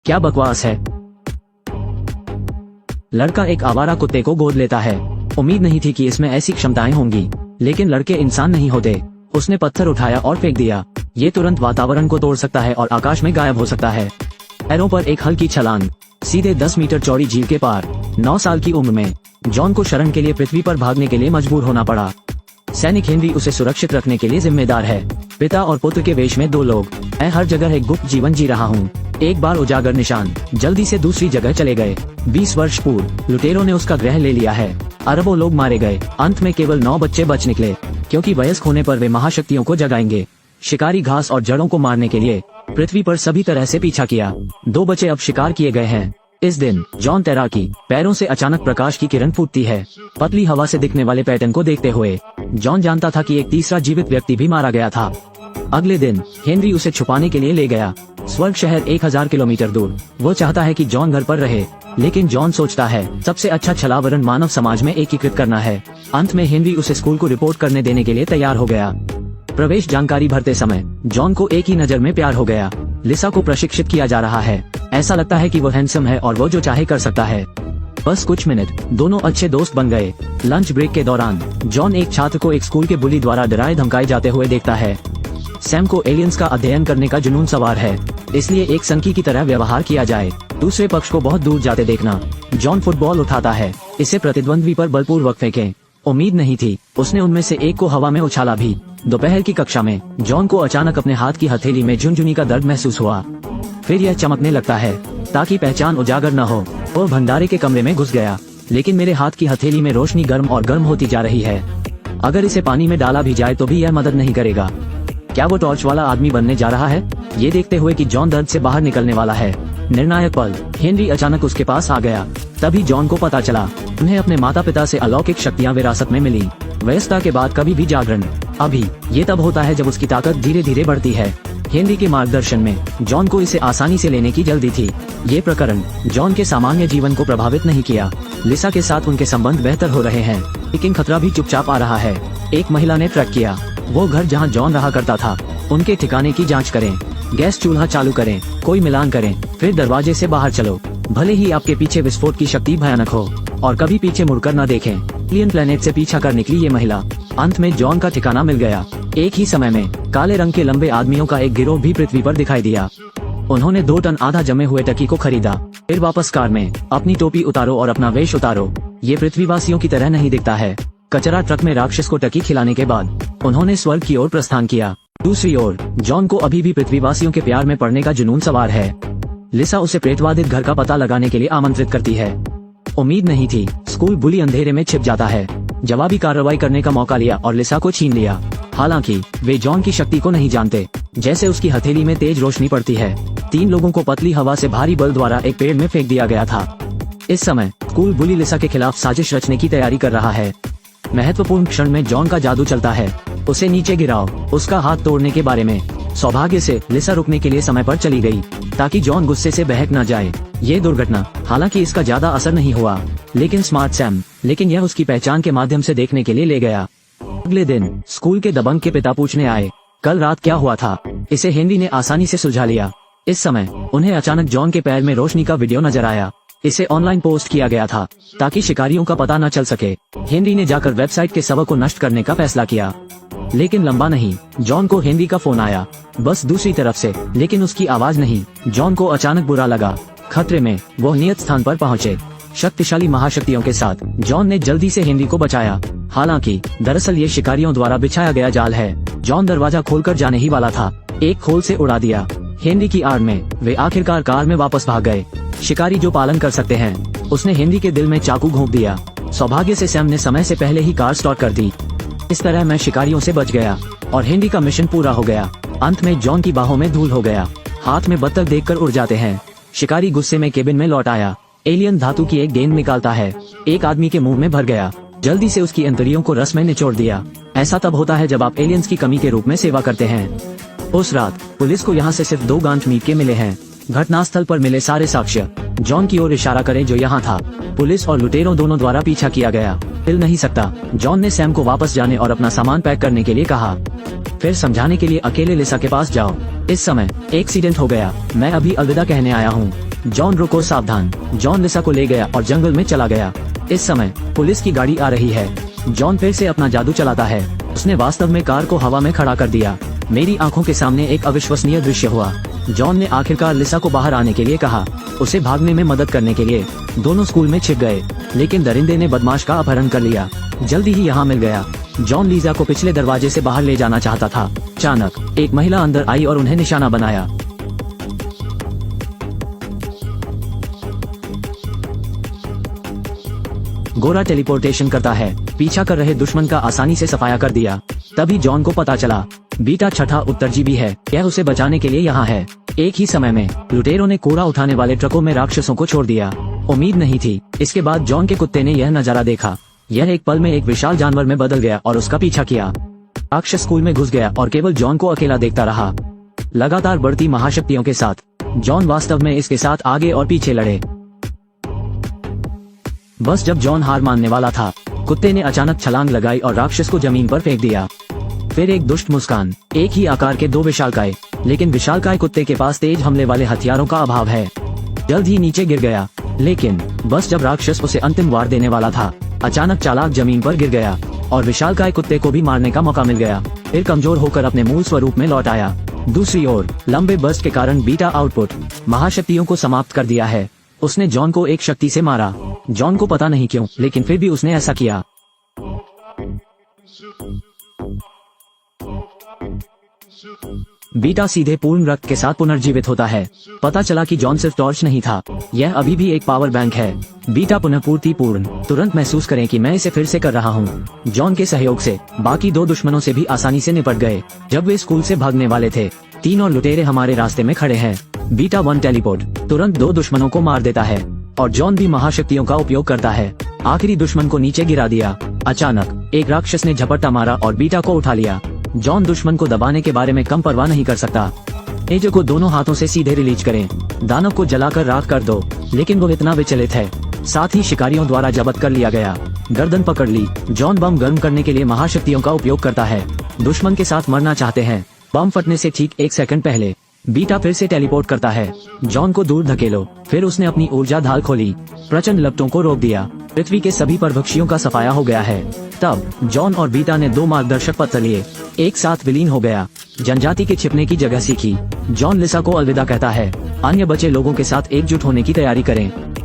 क्या बकवास है। लड़का एक आवारा कुत्ते को गोद लेता है। उम्मीद नहीं थी कि इसमें ऐसी क्षमताएं होंगी, लेकिन लड़के इंसान नहीं होते। उसने पत्थर उठाया और फेंक दिया। ये तुरंत वातावरण को तोड़ सकता है और आकाश में गायब हो सकता है। पैरों पर एक हल्की छलांग, सीधे 10 मीटर चौड़ी झील के पार। 9 साल की उम्र में जॉन को शरण के लिए पृथ्वी पर भागने के लिए मजबूर होना पड़ा। सैनिक हेनरी उसे सुरक्षित रखने के लिए जिम्मेदार है। पिता और पुत्र के वेश में 2 लोग। मैं हर जगह एक गुप्त जीवन जी रहा हूँ। एक बार उजागर निशान जल्दी से दूसरी जगह चले गए। 20 वर्ष पूर्व लुटेरों ने उसका ग्रह ले लिया है। अरबों लोग मारे गए। अंत में केवल 9 बच्चे बच निकले, क्योंकि वयस्क होने पर वे महाशक्तियों को जगाएंगे। शिकारी घास और जड़ों को मारने के लिए पृथ्वी पर सभी तरह से पीछा किया। 2 बच्चे अब शिकार किए गए हैं। इस दिन जॉन तैराकी, पैरों से अचानक प्रकाश की किरण फूटती है। पतली हवा से दिखने वाले पैटर्न को देखते हुए जॉन जानता था कि एक तीसरा जीवित व्यक्ति भी मारा गया था। अगले दिन हेनरी उसे छुपाने के लिए ले गया। स्वर्ग शहर 1000 किलोमीटर दूर। वो चाहता है कि जॉन घर पर रहे, लेकिन जॉन सोचता है सबसे अच्छा छलावरण मानव समाज में एकीकृत करना है। अंत में हेनरी उसे स्कूल को रिपोर्ट करने देने के लिए तैयार हो गया। प्रवेश जानकारी भरते समय जॉन को एक ही नजर में प्यार हो गया। लिसा को प्रशिक्षित किया जा रहा है। ऐसा लगता है कि वो हैंडसम है और वो जो चाहे कर सकता है। बस कुछ मिनट, दोनों अच्छे दोस्त बन गए। लंच ब्रेक के दौरान जॉन एक छात्र को एक स्कूल के बुली द्वारा डराए धमकाए जाते हुए देखता है। सैम को एलियंस का अध्ययन करने का जुनून सवार है, इसलिए एक संकी की तरह व्यवहार किया जाए। दूसरे पक्ष को बहुत दूर जाते देखना। जॉन फुटबॉल उठाता है, इसे प्रतिद्वंद्वी पर बलपूर्वक फेंके। उम्मीद नहीं थी, उसने उनमें से एक को हवा में उछाला भी। दोपहर की कक्षा में जॉन को अचानक अपने हाथ की हथेली में झुनझुनी का दर्द महसूस हुआ। फिर यह चमकने लगता है ताकि पहचान उजागर न हो। वो भंडारे के कमरे में घुस गया, लेकिन मेरे हाथ की हथेली में रोशनी गर्म और गर्म होती जा रही है। अगर इसे पानी में डाला भी जाए तो भी यह मदद नहीं करेगा। क्या वो टॉर्च वाला आदमी बनने जा रहा है? ये देखते हुए कि जॉन दर्द से बाहर निकलने वाला है, निर्णायक पल, हेनरी अचानक उसके पास आ गया। तभी जॉन को पता चला उन्हें अपने माता पिता से अलौकिक शक्तियां विरासत में मिली। वयस्कता के बाद कभी भी जागरण। अभी ये तब होता है जब उसकी ताकत धीरे धीरे बढ़ती है। हेनरी के मार्गदर्शन में जॉन को इसे आसानी से लेने की जल्दी थी। ये प्रकरण जॉन के सामान्य जीवन को प्रभावित नहीं किया। लिसा के साथ उनके संबंध बेहतर हो रहे हैं, लेकिन खतरा भी चुपचाप आ रहा है। एक महिला ने ट्रैक किया। वो घर जहां जॉन रहा करता था, उनके ठिकाने की जांच करें। गैस चूल्हा चालू करें, कोई मिलान करें, फिर दरवाजे से बाहर चलो। भले ही आपके पीछे विस्फोट की शक्ति भयानक हो, और कभी पीछे मुड़कर न देखें। एलियन प्लेनेट से पीछा कर निकली ये महिला। अंत में जॉन का ठिकाना मिल गया। एक ही समय में काले रंग के लंबे आदमियों का एक गिरोह भी पृथ्वी पर दिखाई दिया। उन्होंने 2 टन आधा जमे हुए टकी को खरीदा। फिर वापस कार में, अपनी टोपी उतारो और अपना वेश उतारो। ये पृथ्वीवासियों की तरह नहीं दिखता है। कचरा ट्रक में राक्षस को टकी खिलाने के बाद उन्होंने स्वर्ग की ओर प्रस्थान किया। दूसरी ओर जॉन को अभी भी पृथ्वीवासियों के प्यार में पड़ने का जुनून सवार है। लिसा उसे प्रेतवादित घर का पता लगाने के लिए आमंत्रित करती है। उम्मीद नहीं थी, स्कूल बुली अंधेरे में छिप जाता है। जवाबी कार्रवाई करने का मौका लिया और लिसा को छीन लिया। हालांकि वे जॉन की शक्ति को नहीं जानते। जैसे उसकी हथेली में तेज रोशनी पड़ती है। 3 लोगों को पतली हवा से भारी बल द्वारा एक पेड़ में फेंक दिया गया था। इस समय स्कूल बुली लिसा के खिलाफ साजिश रचने की तैयारी कर रहा है। महत्वपूर्ण क्षण में जॉन का जादू चलता है। उसे नीचे गिराओ, उसका हाथ तोड़ने के बारे में। सौभाग्य से लिसा रुकने के लिए समय पर चली गई, ताकि जॉन गुस्से से बहक न जाए। ये दुर्घटना, हालांकि इसका ज्यादा असर नहीं हुआ, लेकिन स्मार्ट सैम, लेकिन यह उसकी पहचान के माध्यम से देखने के लिए ले गया। अगले दिन स्कूल के दबंग के पिता पूछने आए, कल रात क्या हुआ था? इसे हेनरी ने आसानी से सुलझा लिया। इस समय उन्हें अचानक जॉन के पैर में रोशनी का वीडियो नजर आया। इसे ऑनलाइन पोस्ट किया गया था, ताकि शिकारियों का पता न चल सके। हेनरी ने जाकर वेबसाइट के सर्वर को नष्ट करने का फैसला किया, लेकिन लंबा नहीं। जॉन को हेनरी का फोन आया, बस दूसरी तरफ से, लेकिन उसकी आवाज नहीं। जॉन को अचानक बुरा लगा। खतरे में वो नियत स्थान पर पहुंचे। शक्तिशाली महाशक्तियों के साथ जॉन ने जल्दी से हेनरी को बचाया। हालांकि दरअसल ये शिकारियों द्वारा बिछाया गया जाल है। जॉन दरवाजा खोलकर जाने ही वाला था, एक खोल से उड़ा दिया। हेनरी की आड़ में वे आखिरकार कार में वापस भाग गए। शिकारी जो पालन कर सकते हैं, उसने हेनरी के दिल में चाकू घोंप दिया। सौभाग्य से सैम ने समय से पहले ही कार स्टार्ट कर दी। इस तरह मैं शिकारियों से बच गया और हेनरी का मिशन पूरा हो गया। अंत में जॉन की बाहों में धूल हो गया। हाथ में बत्तख देखकर उड़ जाते हैं। शिकारी गुस्से में केबिन में लौट आया। एलियन धातु की एक गेंद निकालता है, एक आदमी के मुंह में भर गया। जल्दी से उसकी अंतड़ियों को रस में निचोड़ दिया। ऐसा तब होता है जब आप एलियंस की कमी के रूप में सेवा करते हैं। उस रात पुलिस को यहाँ से सिर्फ 2 गांठ मीट के मिले हैं। घटनास्थल पर मिले सारे साक्ष्य जॉन की ओर इशारा करें जो यहाँ था। पुलिस और लुटेरों दोनों द्वारा पीछा किया गया। हिल नहीं सकता। जॉन ने सैम को वापस जाने और अपना सामान पैक करने के लिए कहा। फिर समझाने के लिए अकेले लिसा के पास जाओ। इस समय एक्सीडेंट हो गया, मैं अभी अलविदा कहने आया हूँ। जॉन रुको सावधान। जॉन लिसा को ले गया और जंगल में चला गया। इस समय पुलिस की गाड़ी आ रही है। जॉन फिर से अपना जादू चलाता है। उसने वास्तव में कार को हवा में खड़ा कर दिया। मेरी आंखों के सामने एक अविश्वसनीय दृश्य हुआ। जॉन ने आखिरकार लिसा को बाहर आने के लिए कहा, उसे भागने में मदद करने के लिए। दोनों स्कूल में छिप गए, लेकिन दरिंदे ने बदमाश का अपहरण कर लिया। जल्दी ही यहाँ मिल गया। जॉन लीजा को पिछले दरवाजे से बाहर ले जाना चाहता था। अचानक एक महिला अंदर आई और उन्हें निशाना बनाया। गोरा टेलीपोर्टेशन करता है। पीछा कर रहे दुश्मन का आसानी से सफाया कर दिया। तभी जॉन को पता चला बीटा छठा उत्तरजीवी है। यह उसे बचाने के लिए यहाँ है। एक ही समय में लुटेरों ने कूड़ा उठाने वाले ट्रकों में राक्षसों को छोड़ दिया। उम्मीद नहीं थी। इसके बाद जॉन के कुत्ते ने यह नजारा देखा। यह एक पल में एक विशाल जानवर में बदल गया और उसका पीछा किया। राक्षस स्कूल में घुस गया और केवल जॉन को अकेला देखता रहा। लगातार बढ़ती महाशक्तियों के साथ जॉन वास्तव में इसके साथ आगे और पीछे लड़े। बस जब जॉन हार मानने वाला था, कुत्ते ने अचानक छलांग लगाई और राक्षस को जमीन पर फेंक दिया। फिर एक दुष्ट मुस्कान। एक ही आकार के दो विशालकाय, लेकिन विशालकाय कुत्ते के पास तेज हमले वाले हथियारों का अभाव है। जल्द ही नीचे गिर गया। लेकिन बस जब राक्षस उसे अंतिम वार देने वाला था, अचानक चालाक जमीन पर गिर गया और विशालकाय कुत्ते को भी मारने का मौका मिल गया। फिर कमजोर होकर अपने मूल स्वरूप में लौट आया। दूसरी ओर लंबे बर्स्ट के कारण बीटा आउटपुट महाशक्तियों को समाप्त कर दिया है। उसने जॉन को एक शक्ति से मारा। जॉन को पता नहीं क्यों, लेकिन फिर भी उसने ऐसा किया। बीटा सीधे पूर्ण रक्त के साथ पुनर्जीवित होता है। पता चला कि जॉन सिर्फ टॉर्च नहीं था, यह अभी भी एक पावर बैंक है। बीटा पुनःपूर्ति पूर्ण। तुरंत महसूस करें कि मैं इसे फिर से कर रहा हूँ। जॉन के सहयोग से बाकी दो दुश्मनों से भी आसानी से निपट गए। जब वे स्कूल से भागने वाले थे, 3 और लुटेरे हमारे रास्ते में खड़े हैं। बीटा 1 टेलीपोर्ट तुरंत 2 दुश्मनों को मार देता है और जॉन भी महाशक्तियों का उपयोग करता है। आखिरी दुश्मन को नीचे गिरा दिया। अचानक एक राक्षस ने झपट्टा मारा और बीटा को उठा लिया। जॉन दुश्मन को दबाने के बारे में कम परवाह नहीं कर सकता। एजो को दोनों हाथों से सीधे रिलीज करें। दानव को जलाकर राख कर दो, लेकिन वो इतना विचलित है। साथ ही शिकारियों द्वारा जब्त कर लिया गया। गर्दन पकड़ ली। जॉन बम गर्म करने के लिए महाशक्तियों का उपयोग करता है। दुश्मन के साथ मरना चाहते हैं। बम फटने से ठीक 1 सेकंड पहले बीटा फिर से टेलीपोर्ट करता है। जॉन को दूर धकेलो। फिर उसने अपनी ऊर्जा ढाल खोली। प्रचंड लपटों को रोक दिया। पृथ्वी के सभी परभक्षियों का सफाया हो गया है। तब जॉन और बीटा ने 2 मार्गदर्शक पत्र लिए। एक साथ विलीन हो गया। जनजाति के छिपने की जगह सीखी। जॉन लिसा को अलविदा कहता है। अन्य बचे लोगों के साथ एकजुट होने की तैयारी करें।